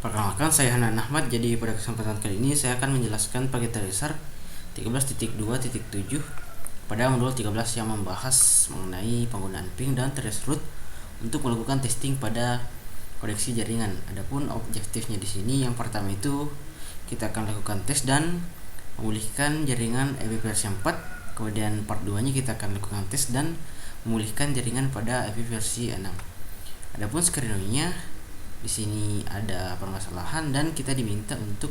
Perkenalkan, saya Hanan Ahmad. Jadi pada kesempatan kali ini saya akan menjelaskan paket dasar 13.2.7 pada modul 13 yang membahas mengenai penggunaan ping dan traceroute untuk melakukan testing pada koneksi jaringan. Adapun objektifnya di sini yang pertama itu kita akan lakukan tes dan memulihkan jaringan EV versi 4. Kemudian part 2-nya kita akan lakukan tes dan memulihkan jaringan pada EV versi 6. Adapun skenario-nya di sini ada permasalahan dan kita diminta untuk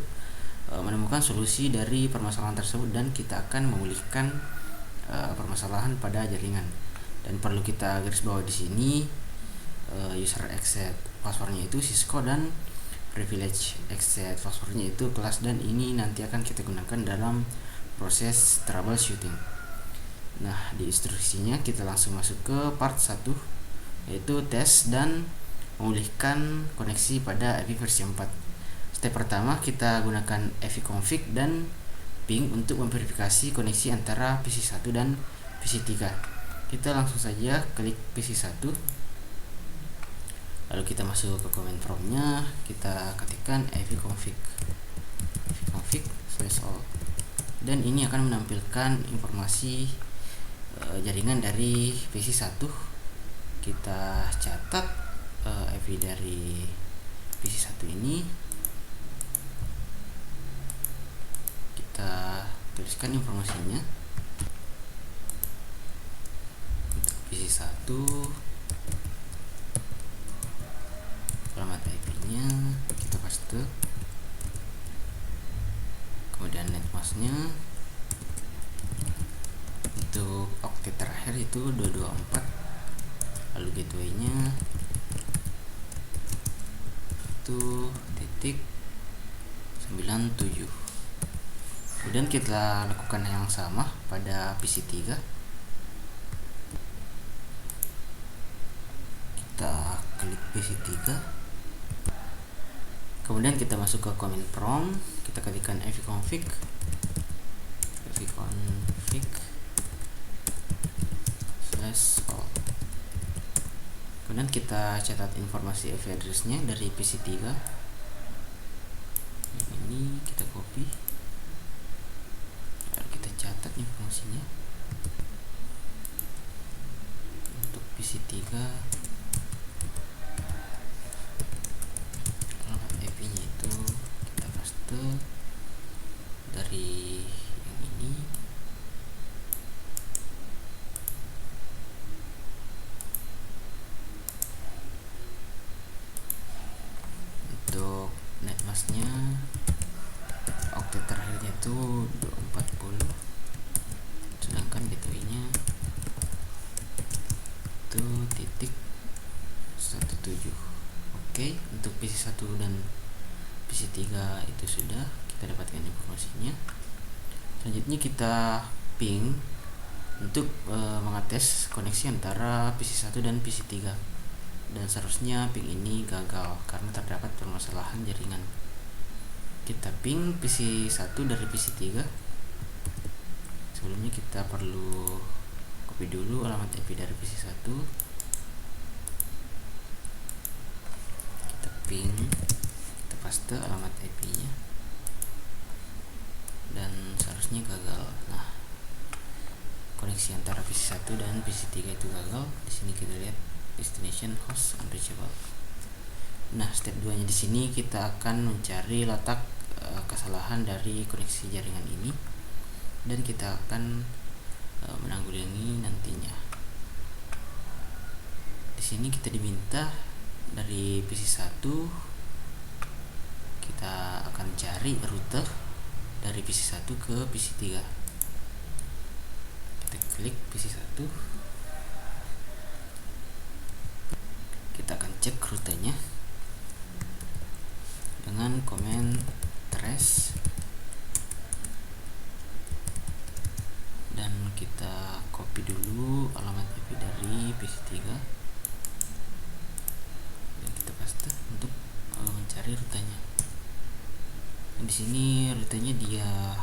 menemukan solusi dari permasalahan tersebut, dan kita akan memulihkan permasalahan pada jaringan. Dan perlu kita garis bawah di sini user access passwordnya itu Cisco dan privilege access passwordnya itu kelas, dan ini nanti akan kita gunakan dalam proses troubleshooting. Nah, di instruksinya kita langsung masuk ke part 1, yaitu tes dan memulihkan koneksi pada EV versi 4. Step pertama, kita gunakan EV-config dan ping untuk memverifikasi koneksi antara PC1 dan PC3. Kita langsung saja klik PC1, lalu kita masuk ke command prompt-nya, kita ketikkan EV-config /all, dan ini akan menampilkan informasi jaringan dari PC1. Kita catat EV dari PC1 ini, kita tuliskan informasinya. Untuk PC1 alamat IP-nya kita paste, kemudian netmasknya untuk oktet terakhir itu 224, lalu gateway-nya itu .97. Kemudian kita lakukan yang sama pada PC3. Kita klik PC3, kemudian kita masuk ke command prompt, kita ketikkan EV-config /all. Kemudian kita catat informasi IP address-nya dari PC3. Ini kita copy, lalu kita catat informasinya. Untuk PC3 alamat IP-nya itu kita paste dari yang ini. Netmasknya oktet terakhirnya itu 240, sedangkan gateway-nya itu .17. Oke, untuk PC1 dan PC3 itu sudah kita dapatkan informasinya. Selanjutnya kita ping untuk mengetes koneksi antara PC1 dan PC3, dan seharusnya ping ini gagal karena terdapat permasalahan jaringan. Kita ping PC1 dari PC3. Sebelumnya kita perlu copy dulu alamat IP dari PC1. Kita ping, kita paste alamat IP-nya, dan seharusnya gagal. Nah, koneksi antara PC1 dan PC3 itu gagal. Di sini kita lihat destination host unreachable. Nah, step 2-nya di sini kita akan mencari letak kesalahan dari koneksi jaringan ini, dan kita akan menanggulangi nantinya. Di sini kita diminta dari PC1, kita akan cari rute dari PC1 ke PC3. Kita klik PC1, kita akan cek rutenya dengan command trace, dan kita copy dulu alamat IP dari PC3 dan kita paste untuk mencari rutenya. Dan di sini rutenya dia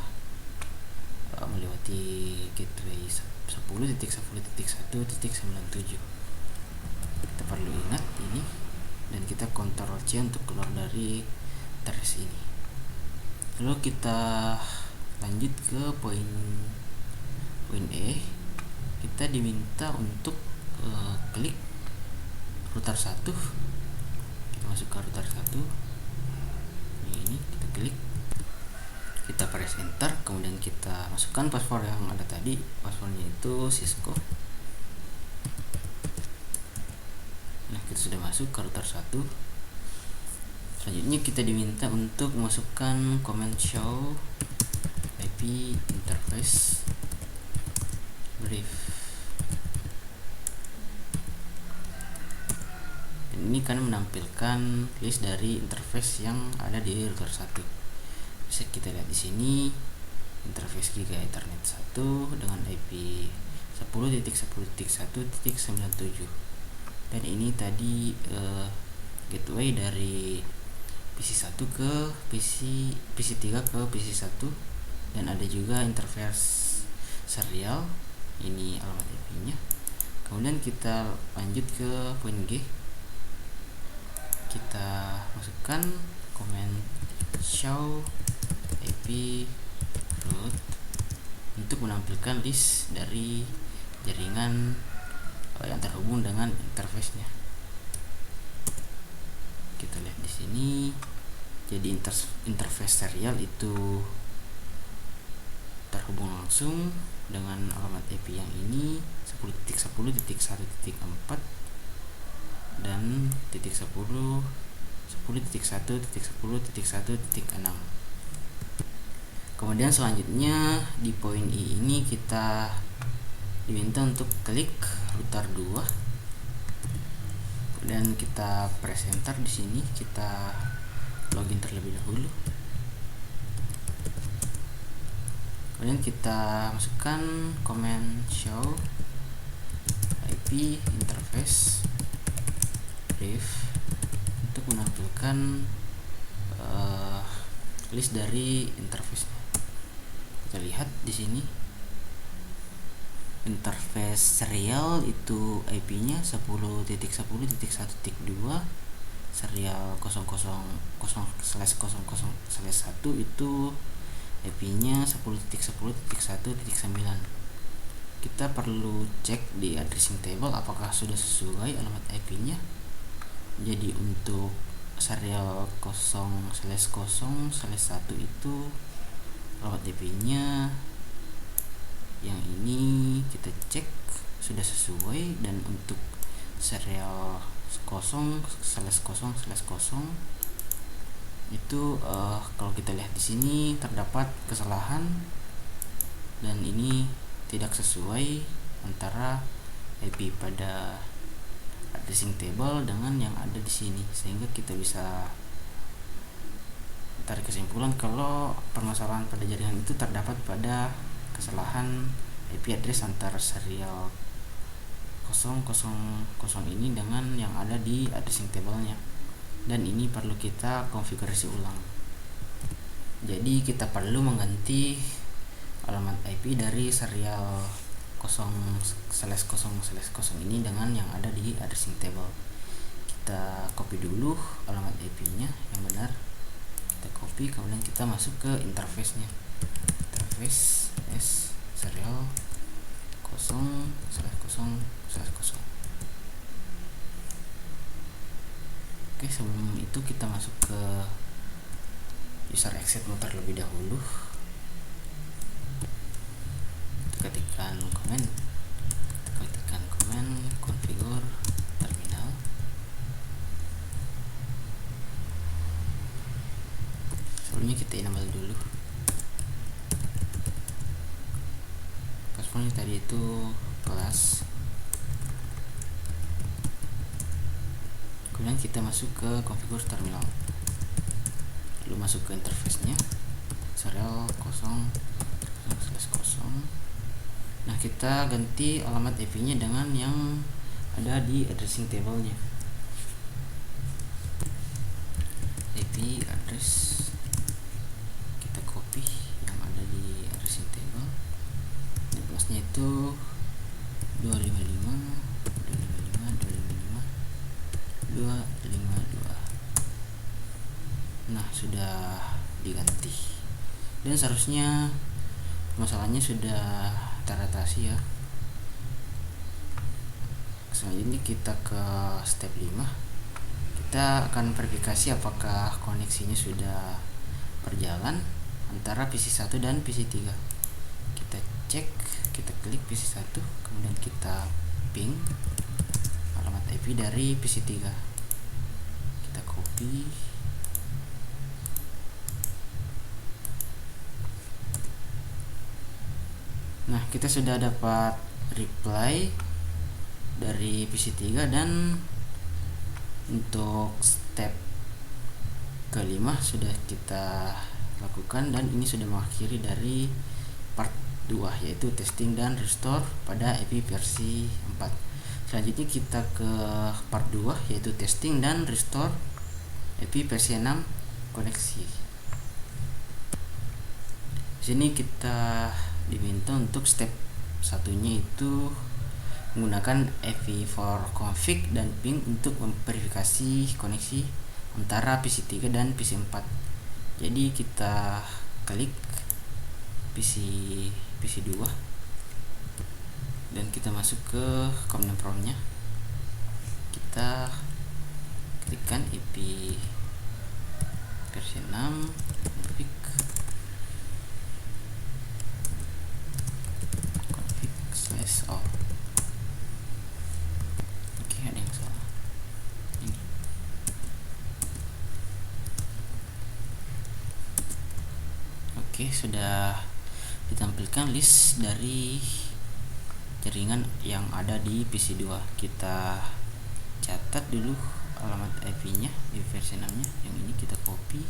melewati gateway 10.10.1.97. Kita perlu ingat ini, dan kita Ctrl C untuk keluar dari address ini. Lalu kita lanjut ke poin E. Kita diminta untuk klik router 1. Kita masuk ke router 1. Ini kita klik, kita press enter, kemudian kita masukkan password yang ada tadi. Passwordnya itu Cisco. Nah, kita sudah masuk ke router 1. Selanjutnya kita diminta untuk memasukkan command show IP interface brief. Dan ini kan menampilkan list dari interface yang ada di router 1. Bisa kita lihat di sini interface Giga Ethernet 1 dengan IP 10.10.1.97. Dan ini tadi gateway dari PC1 ke PC3 ke PC1, dan ada juga interface serial. Ini alamat IP-nya. Kemudian kita lanjut ke poin G. Kita masukkan command show IP root untuk menampilkan list dari jaringan yang terhubung dengan interface-nya. Kita lihat di sini, jadi interface serial itu terhubung langsung dengan alamat IP yang ini 10.10.1.4 dan 10.10.1.10.1.6. Kemudian selanjutnya di poin I ini kita diminta untuk klik router 2. Dan kita press enter. Di sini kita login terlebih dahulu. Kemudian kita masukkan command show IP interface brief untuk menampilkan list dari interface-nya. Kita lihat di sini interface serial itu IP-nya 10.10.1.2, serial 000/00/1 itu IP-nya 10.10.1.9. Kita perlu cek di addressing table apakah sudah sesuai alamat IP-nya. Jadi untuk serial 0/0/1 itu alamat IP-nya yang ini kita cek sudah sesuai, dan untuk serial 0/0/0 itu kalau kita lihat di sini terdapat kesalahan, dan ini tidak sesuai antara IP pada addressing table dengan yang ada di sini, sehingga kita bisa tarik kesimpulan kalau permasalahan pada jaringan itu terdapat pada kesalahan IP address antara serial 000 ini dengan yang ada di addressing table-nya, dan ini perlu kita konfigurasi ulang. Jadi kita perlu mengganti alamat IP dari serial 0/0/0 ini dengan yang ada di addressing table. Kita copy dulu alamat IP-nya yang benar. Kita copy, kemudian kita masuk ke interface-nya. Interface S serial 0/0/0. Oke, sebelum itu kita masuk ke user exit mode terlebih dahulu. Ketikkan command configure terminal. Sebelumnya kita enable dulu. Passwordnya tadi itu kelas. Kemudian kita masuk ke configure terminal. Lalu masuk ke interface-nya serial 0/0/0. Nah, kita ganti alamat IP-nya dengan yang ada di addressing table-nya. IP address kita copy yang ada di addressing table. Dan plusnya itu 255. Nah, sudah diganti, dan seharusnya masalahnya sudah teratasi ya. Selanjutnya kita ke step 5. Kita akan verifikasi apakah koneksinya sudah berjalan antara PC 1 dan PC 3. Kita cek, kita klik PC 1, kemudian kita ping alamat IP dari PC 3. Kita copy, nah kita sudah dapat reply dari PC 3, dan untuk step kelima sudah kita lakukan, dan ini sudah mengakhiri dari part 2, yaitu testing dan restore pada IP versi 4. Selanjutnya kita ke part 2, yaitu testing dan restore IP versi 6 koneksi. Di sini kita diminta untuk step satunya itu menggunakan ev4config dan ping untuk memverifikasi koneksi antara PC 3 dan PC 4. Jadi kita klik PC 2 dan kita masuk ke command prompt-nya. Kita klikkan IP versi 6 config /all. Ada yang salah ini. Oke, sudah ditampilkan list dari jaringan yang ada di PC 2. Kita catat dulu alamat IP nya di versi 6 nya, yang ini kita copy,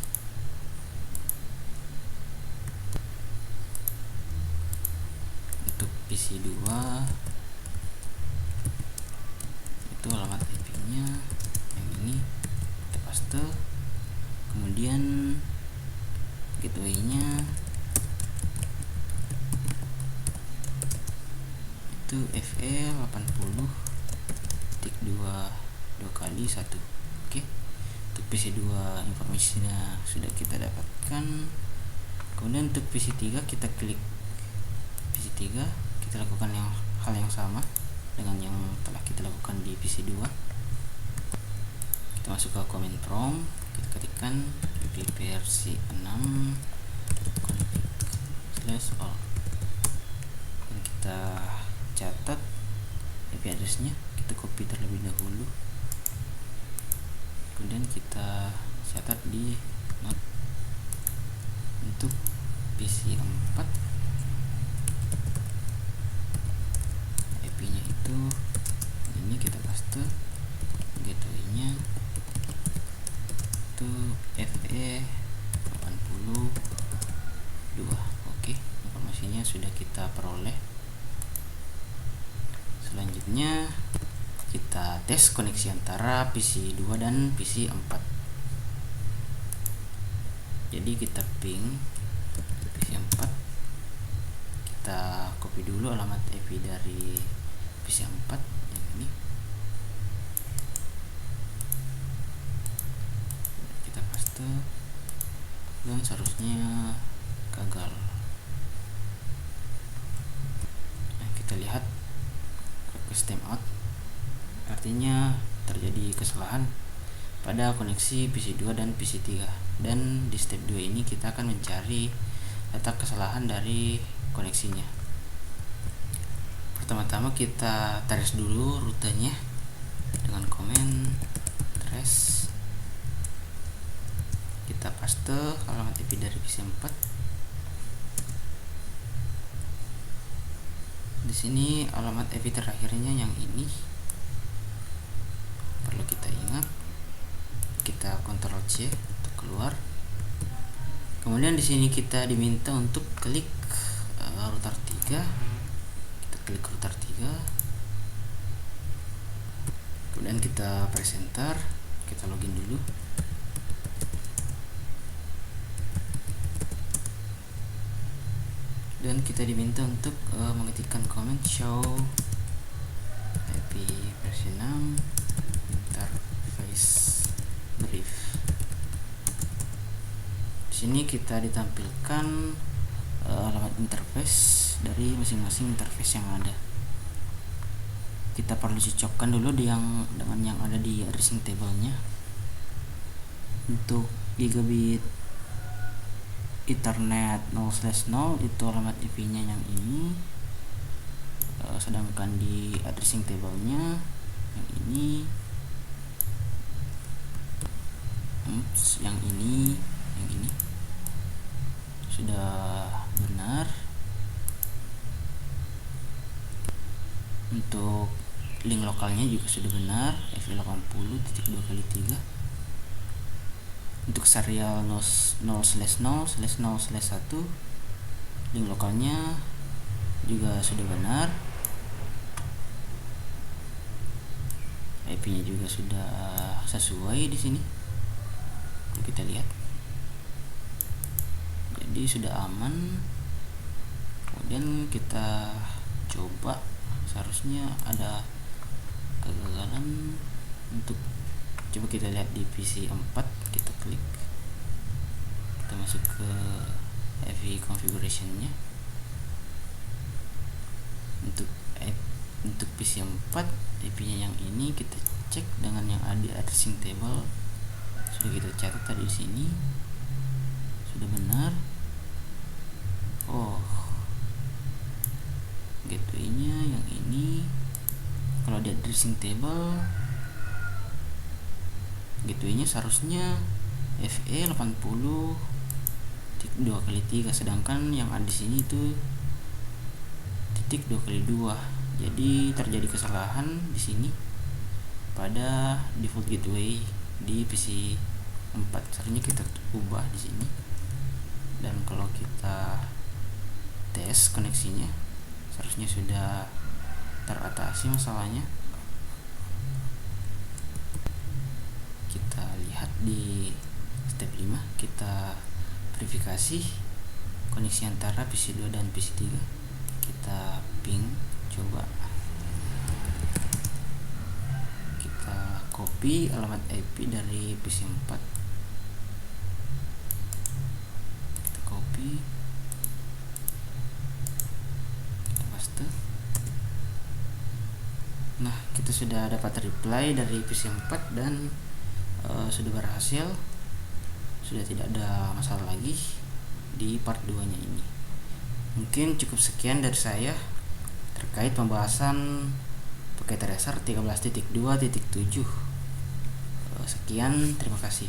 untuk PC 2 itu alamat IP-nya yang ini kita paste, kemudian gateway-nya itu FE 80.2 kali 1. Oke, untuk PC 2 informasinya sudah kita dapatkan. Kemudian untuk PC 3 kita klik PC 3, kita lakukan hal yang sama dengan yang telah kita lakukan di PC 2. Kita masuk ke command prompt, kita ketikkan IP versi 6 config /all, dan kita catat IP address-nya, kita copy terlebih dahulu, kemudian kita catat di note. Untuk PC 4 IP-nya itu ini, kita paste, gateway-nya itu FE 80.2. Oke, informasinya sudah kita peroleh. Selanjutnya kita tes koneksi antara PC 2 dan PC 4. Jadi kita ping PC 4, kita copy dulu alamat IP dari PC 4 yang ini, kita paste, dan seharusnya gagal. Nah, kita lihat request timeout, artinya terjadi kesalahan pada koneksi PC 2 dan PC 3. Dan di step 2 ini kita akan mencari letak kesalahan dari koneksinya. Pertama-tama kita trace dulu rutenya dengan command trace. Kita paste alamat IP dari PC 4. Di sini alamat IP terakhirnya yang ini. Perlu kita ingat. Kita Ctrl C untuk keluar. Kemudian di sini kita diminta untuk klik router 3. Kita klik router 3. Kemudian kita press enter. Kita login dulu. Dan kita diminta untuk mengetikkan command show IP versi 6 interface brief. sini kita ditampilkan alamat interface dari masing-masing interface yang ada. Kita perlu cocokkan dulu dengan yang ada di addressing table-nya. Untuk gigabit Ethernet 0/0 itu alamat IP-nya yang ini, sedangkan di addressing table-nya yang ini, yang ini sudah benar. Untuk link lokalnya juga sudah benar, FE80.2x3. Untuk serial 0/0/0/1 link lokalnya juga sudah benar, IP-nya juga sudah sesuai di sini. Kita lihat, jadi sudah aman. Kemudian kita coba, seharusnya ada kegagalan. Untuk coba kita lihat di PC 4, kita klik, kita masuk ke AV configuration-nya. Untuk PC 4 IP-nya yang ini kita cek dengan yang ada di addressing table, sudah kita catat tadi di sini, sudah benar. Gateway-nya yang ini, kalau di addressing table gateway-nya seharusnya FE80.2x3, sedangkan yang ada di sini itu titik 2x2. Jadi terjadi kesalahan di sini pada default gateway di PC 4. Seharusnya kita ubah di sini. Dan kalau kita tes koneksinya, seharusnya sudah teratasi masalahnya. Kita lihat di step 5, kita verifikasi koneksi antara PC 2 dan PC 3. Kita ping, coba kita copy alamat IP dari PC 4, kita copy, kita paste. Nah, kita sudah dapat reply dari PC 4 dan sudah berhasil, sudah tidak ada masalah lagi di part 2 nya ini. Mungkin cukup sekian dari saya terkait pembahasan paket tracer 13.2.7. Sekian, terima kasih.